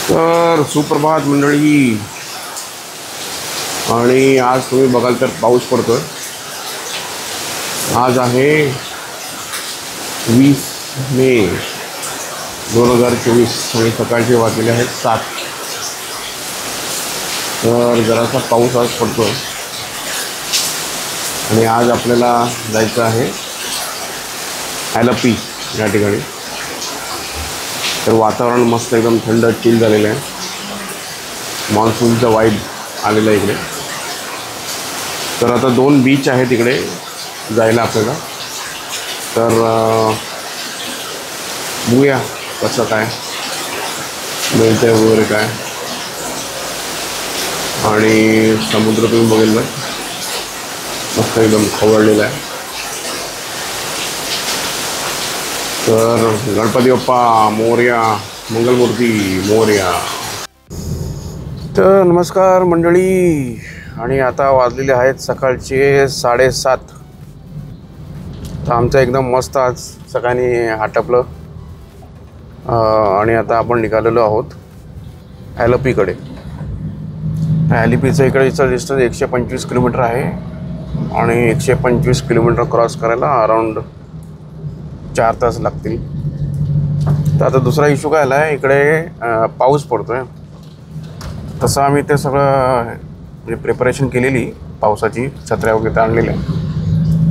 तर सुप्रभात मंडळी. आणि आज तुम्ही बघाल तर पाऊस पडतोय. आज आहे 20 मे 2024 आणि सकाळचे वाजलेले आहेत 7. तर जरासा पाऊस आज पडतोय आणि आज आपल्याला जायचं आहे ॲलपी या ठिकाणी. तर वातावरण मस्त एकदम थंड चिल झालेलं आहे. मान्सूनचा वाईब आलेला आहे इकडे. तर आता 2 बीच आहे तिकडे जायला आपल्याला. तर बघूया कसं काय मिळतं आहे वगैरे काय. आणि समुद्र तुम्ही बघेल ना मस्त एकदम खवळलेला आहे. तर गणपती बाप्पा मोरया, मंगलमूर्ती मोरया. तर नमस्कार मंडळी. आणि आता वाजलेले आहेत सकाळचे 7:30. तर आमचं एकदम मस्त आज सकाळी आटपलं. आणि आता आपण निघालेलो आहोत ॲलपीकडे. ॲलपीचं इकडेचं डिस्टन्स 125 किलोमीटर आहे. आणि 125 किलोमीटर क्रॉस करायला अराऊंड 4 तास लागतील. तर आता दुसरा इश्यू काय आला आहे, इकडे पाऊस पडतो आहे. तसं आम्ही ते सगळं म्हणजे प्रिपरेशन केलेली पावसाची, छत्र्या वगैरे आणलेल्या.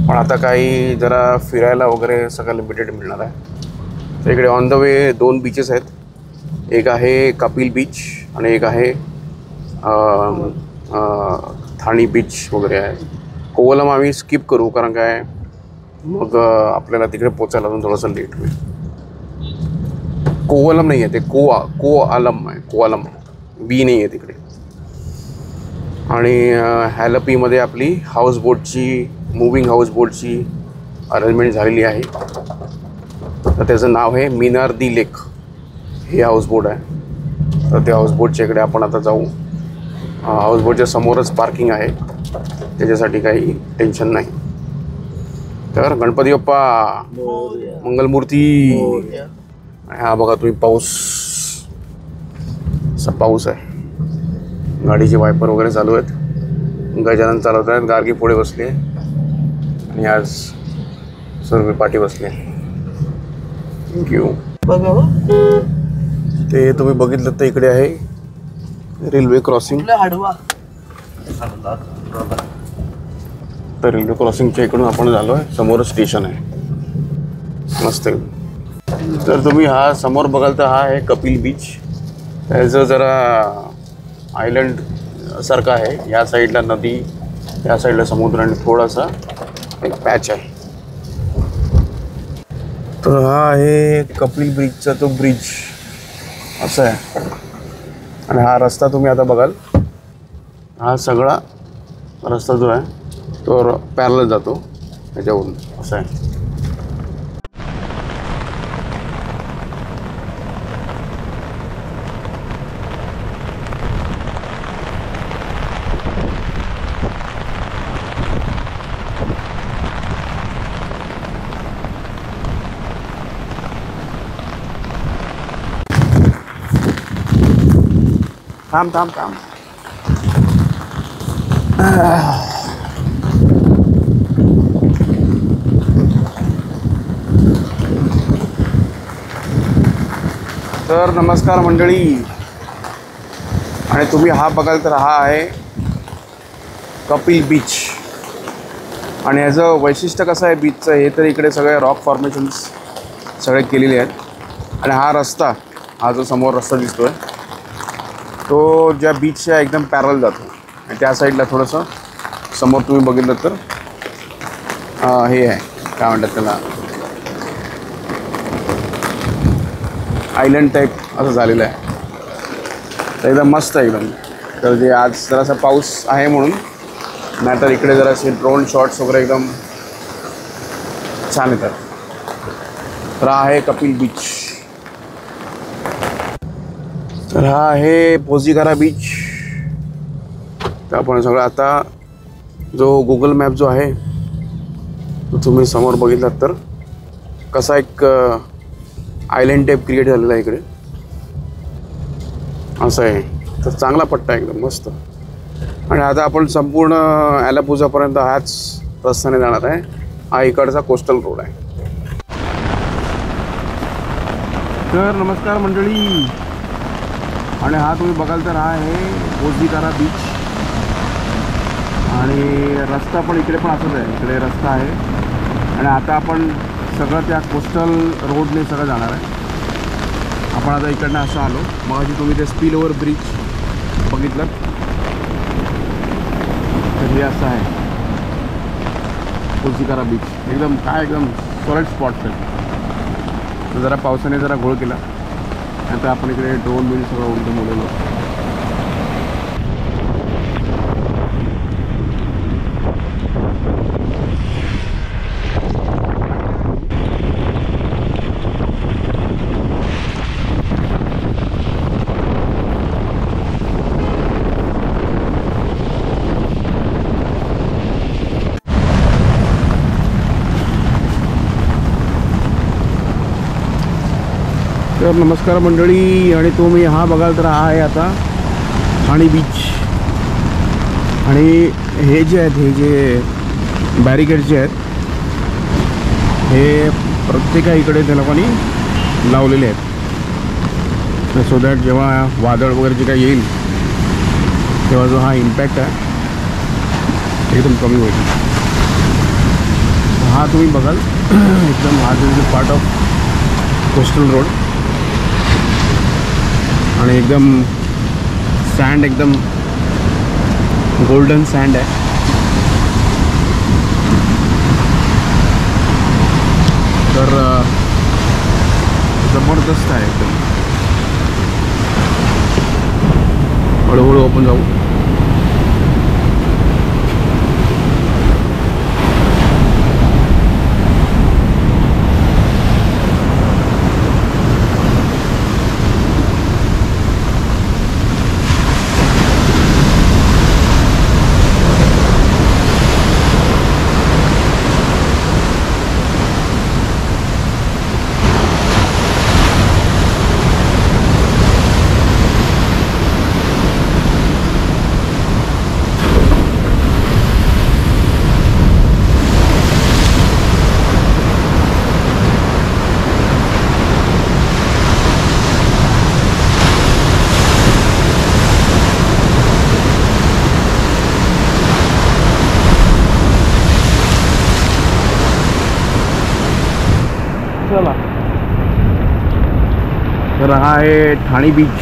पण आता काही जरा फिरायला वगैरे सगळं लिमिटेड मिळणार आहे. तर इकडे ऑन द वे 2 बीचेस आहेत. एक आहे कपिल बीच आणि एक आहे थाणी बीच वगैरे आहे. कोवलम आम्ही स्किप करू, कारण काय मग आपल्याला तिकडे पोचायला अजून थोडंसं लेट होईल. कोवलम नाही आहे ते, कोआलम आहे. कोआलम बी नाही आहे तिकडे. आणि ॲलपीमध्ये आपली हाऊसबोटची, मूविंग हाऊसबोटची अरेंजमेंट झालेली आहे. तर त्याचं नाव आहे मिनार दी लेक हे हाऊसबोट आहे. तर त्या हाऊसबोटच्या इकडे आपण आता जाऊ. हाऊसबोटच्या समोरच पार्किंग आहे, त्याच्यासाठी काही टेन्शन नाही. तर गणपती बाप्पा मंगलमूर्ती. हा बघा तुम्ही पाऊस, असा पाऊस आहे. गाडीचे वायपर वगैरे चालू आहेत. गजानन चालवत आहेत. गार्गी पुढे बसली आहे आणि आज सुरभी पाठी बसली आहे. थँक्यू. ते तुम्ही बघितलं तर इकडे आहे रेल्वे क्रॉसिंग. तर रेल्वे क्रॉसिंगच्या इकडून आपण झालो आहे. समोर स्टेशन आहे मस्त. तर तुम्ही हा समोर बघाल तर हा आहे कपिल बीच. त्याचं जरा आयलंड सारखं आहे. या साईडला नदी, या साईडला समुद्र आणि थोडासा एक पॅच आहे. तर हा आहे कपिल ब्रिजचा तो ब्रिज असा आहे. आणि हा रस्ता तुम्ही आता बघाल, हा सगळा रस्ता जो आहे तो पॅरलल जातो त्याच्यावरून असं आहे. थांब. तर नमस्कार मंडळी. आणि तुम्ही हा बघाल तर हा आहे कपिल बीच. आणि ह्याचं वैशिष्ट्य कसं आहे बीचचं, हे तर इकडे सगळे रॉक फॉर्मेशन्स सगळे केलेले आहेत. आणि हा रस्ता, हा जो समोर रस्ता दिसतो आहे तो ज्या बीचच्या एकदम पॅरल जातो. आणि त्या साईडला थोडंसं समोर तुम्ही बघितलं तर हे आहे, काय म्हणतात त्याला, आयलंड टाईप असं झालेलं आहे. तर एकदम मस्त आहे एकदम. तर जे आज जरासा पाऊस आहे म्हणून, नाहीतर इकडे जरासे ड्रोन शॉट्स वगैरे एकदम छान येतात. तर हा आहे कपिल बीच. तर हा आहे पोझीगारा बीच. तर आपण सगळं आता जो गुगल मॅप जो आहे तो तुम्ही समोर बघितलात तर कसा एक आयलँड टाईप क्रिएट झालेला आहे इकडे, असं आहे. तर चांगला पट्टा आहे एकदम मस्त. आणि आता आपण संपूर्ण ॲलापुझापर्यंत ह्याच रस्त्याने जाणार आहे. हा इकडचा कोस्टल रोड आहे. तर नमस्कार मंडळी, आणि हा तुम्ही बघाल तर हा आहे ओझिकारा बीच. आणि रस्ता पण इकडे पण असंच आहे, इकडे रस्ता आहे. आणि आता आपण सगळं त्या कोस्टल रोडने सगळं जाणार आहे. आपण आता इकडनं असं आलो. मग तुम्ही ते स्पिल ओव्हर ब्रिज बघितलं तर हे असं आहे ओझिकारा बीच. एकदम काय एकदम सॉलिड स्पॉट आहे. जरा पावसाने जरा घोळ केला. आता आपण इकडे ड्रोन बिल सगळं उलटून बोलवलं. तर नमस्कार मंडळी, आणि तुम्ही हा बघाल तर हा आहे आता ठाणे बीच. आणि हे जे आहेत, हे जे बॅरिकेड जे आहेत हे प्रत्येका इकडे त्या लोकांनी लावलेले आहेत, सो दॅट जेव्हा वादळ वगैरे जे काही येईल तेव्हा जो हा इम्पॅक्ट आहे एकदम कमी होईल. हा तुम्ही बघाल एकदम हा is part of coastal road. आणि एकदम सँड, एकदम गोल्डन सँड आहे. तर जबरदस्त आहे एकदम. हळूहळू आपण जाऊ. चला, तर हा आहे ठाणे बीच.